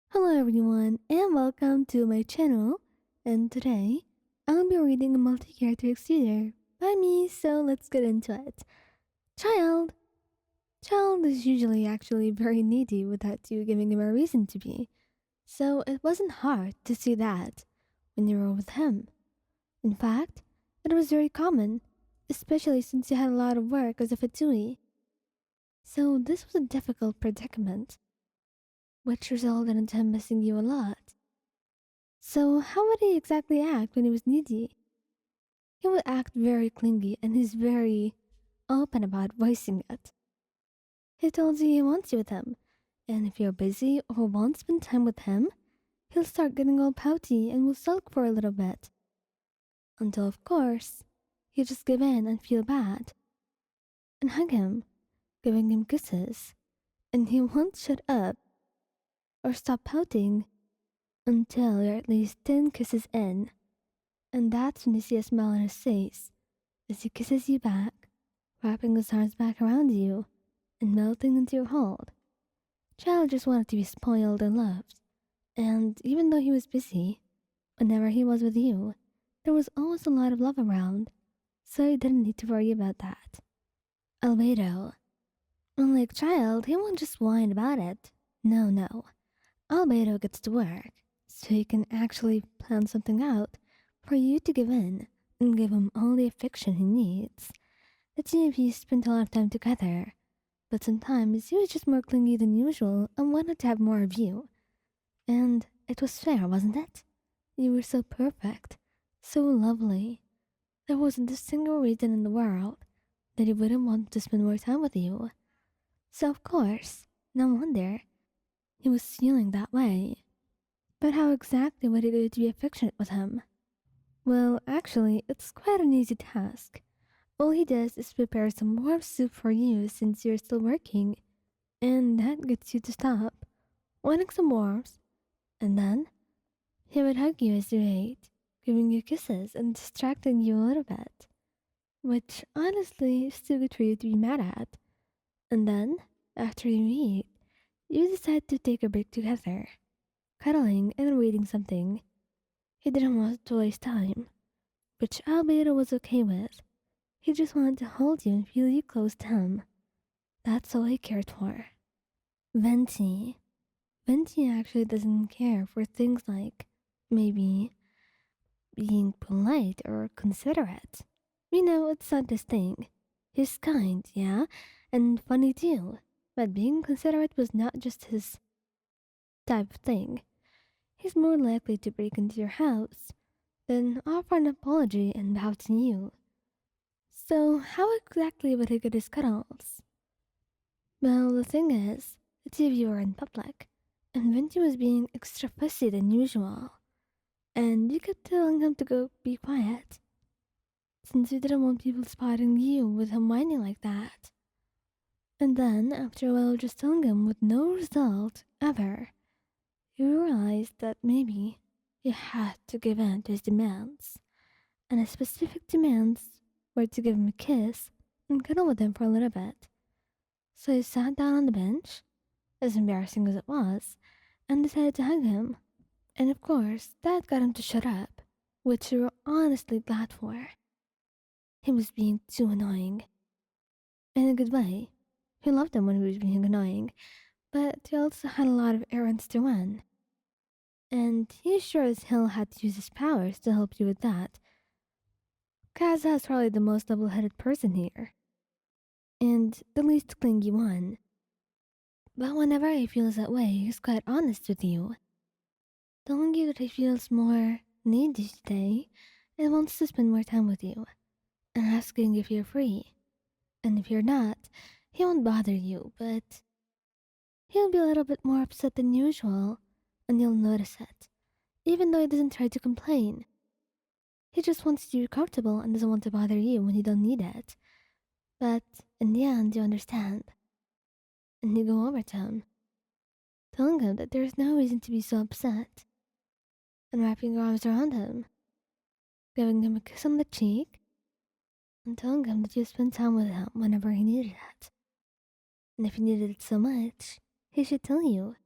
Hello everyone and welcome to my channel, and today I'll be reading a multi-character exterior by me, so let's get into it. Child! Child is usually actually very needy without you giving him a reason to be, so it wasn't hard to see that when you were with him. In fact, it was very common, especially since you had a lot of work as a Fatui. So this was a difficult predicament, which resulted in him missing you a lot. So, how would he exactly act when he was needy? He would act very clingy and he's very open about voicing it. He tells you he wants you with him, and if you're busy or won't spend time with him, he'll start getting all pouty and will sulk for a little bit. Until, of course, you just give in and feel bad. And hug him, giving him kisses, and he won't shut up or stop pouting until you're at least 10 kisses in. And that's when you see a smile on his face as he kisses you back, wrapping his arms back around you and melting into your hold. Child just wanted to be spoiled and loved, and even though he was busy, whenever he was with you, there was always a lot of love around, so he didn't need to worry about that. Albedo. Unlike Child, he won't just whine about it. No. Albedo gets to work, so he can actually plan something out for you to give in and give him all the affection he needs. The two of you spent a lot of time together, but sometimes he was just more clingy than usual and wanted to have more of you. And it was fair, wasn't it? You were so perfect, so lovely. There wasn't a single reason in the world that he wouldn't want to spend more time with you. So of course, no wonder he was feeling that way. But how exactly would he do to be affectionate with him? Well, actually, it's quite an easy task. All he does is prepare some warm soup for you since you're still working, and that gets you to stop, wanting some warmth, and then he would hug you as you ate, giving you kisses and distracting you a little bit, which honestly is too good for you to be mad at. And then, after you eat, you decide to take a break together, cuddling and reading something. He didn't want to waste time, which Albedo was okay with. He just wanted to hold you and feel you close to him. That's all he cared for. Venti. Venti actually doesn't care for things like maybe being polite or considerate. We know it's not his thing. He's kind, yeah, and funny too. But being considerate was not just his type of thing. He's more likely to break into your house than offer an apology and bow to you. So, how exactly would he get his cuddles? Well, the thing is, the two of you were in public, and Venti was being extra fussy than usual, and you kept telling him to go be quiet, since you didn't want people spotting you with him whining like that. And then, after a while of just telling him with no result ever, you realized that maybe you had to give in to his demands, and his specific demands were to give him a kiss and cuddle with him for a little bit. So you sat down on the bench, as embarrassing as it was, and decided to hug him. And of course, that got him to shut up, which we were honestly glad for. He was being too annoying. In a good way. He loved him when he was being annoying, but he also had a lot of errands to run. And he sure as hell had to use his powers to help you with that. Kazuha is probably the most level-headed person here, and the least clingy one. But whenever he feels that way, he's quite honest with you, telling you that he feels more needy today and wants to spend more time with you, and asking if you're free. And if you're not, he won't bother you, but he'll be a little bit more upset than usual, and you'll notice it, even though he doesn't try to complain. He just wants you to be comfortable and doesn't want to bother you when you don't need it. But in the end, you understand. And you go over to him, telling him that there's no reason to be so upset, and wrapping your arms around him, giving him a kiss on the cheek, and telling him that you spend time with him whenever he needed it. And if he needed it so much, he should tell you.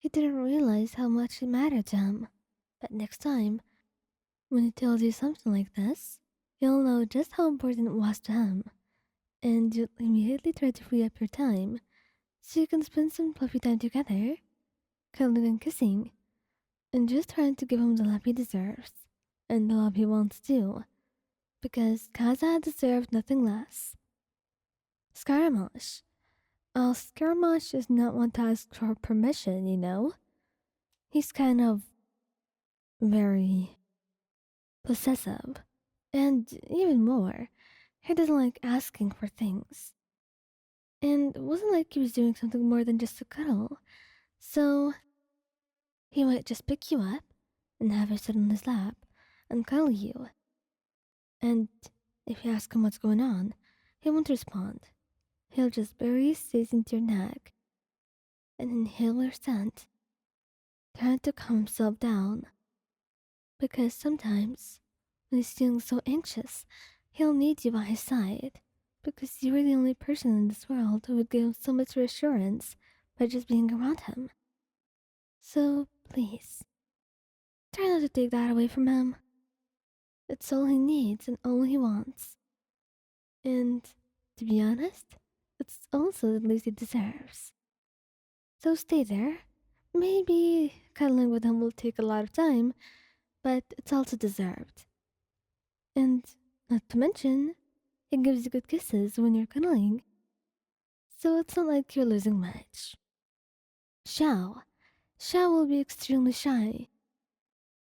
He didn't realize how much it mattered to him. But next time, when he tells you something like this, you'll know just how important it was to him, and you'll immediately try to free up your time so you can spend some fluffy time together, cuddling and kissing, and just trying to give him the love he deserves and the love he wants too, because Kaza deserved nothing less. Scaramouche. Scaramouche is not one to ask for permission, you know? He's kind of very possessive. And even more, he doesn't like asking for things. And it wasn't like he was doing something more than just a cuddle. So he might just pick you up and have you sit on his lap and cuddle you. And if you ask him what's going on, he won't respond. He'll just bury his face into your neck and inhale your scent, trying to calm himself down. Because sometimes, when he's feeling so anxious, he'll need you by his side. Because you're the only person in this world who would give him so much reassurance by just being around him. So, please, try not to take that away from him. It's all he needs and all he wants. And, to be honest, it's also the least he deserves. So stay there. Maybe cuddling with him will take a lot of time, but it's also deserved. And, not to mention, he gives you good kisses when you're cuddling. So it's not like you're losing much. Xiao. Xiao will be extremely shy.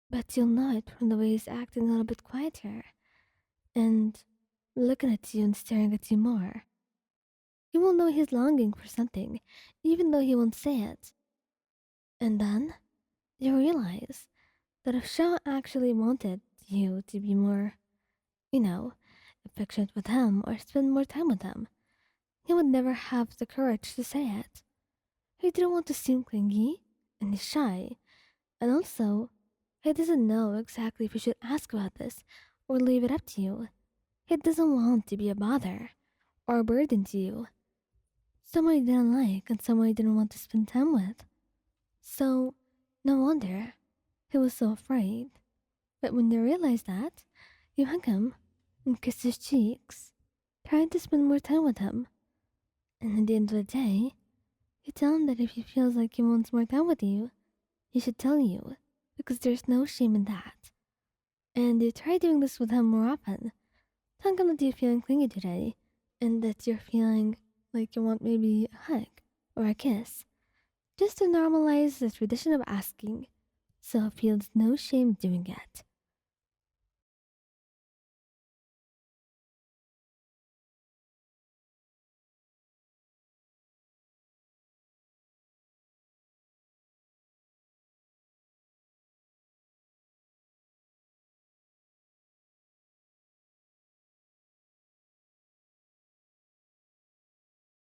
But you'll know it from the way he's acting a little bit quieter. And looking at you and staring at you more. You will know he's longing for something, even though he won't say it. And then, you realize that if Xiao actually wanted you to be more, you know, affectionate with him or spend more time with him, he would never have the courage to say it. He didn't want to seem clingy and he's shy, and also, he doesn't know exactly if he should ask about this or leave it up to you. He doesn't want to be a bother or a burden to you. Someone he didn't like and someone he didn't want to spend time with. So, no wonder he was so afraid. But when you realize that, you hug him and kiss his cheeks, trying to spend more time with him. And at the end of the day, you tell him that if he feels like he wants more time with you, he should tell you, because there's no shame in that. And you try doing this with him more often. Tell him that you're feeling clingy today, and that you're feeling like you want maybe a hug or a kiss, just to normalize the tradition of asking, so he feels no shame doing it.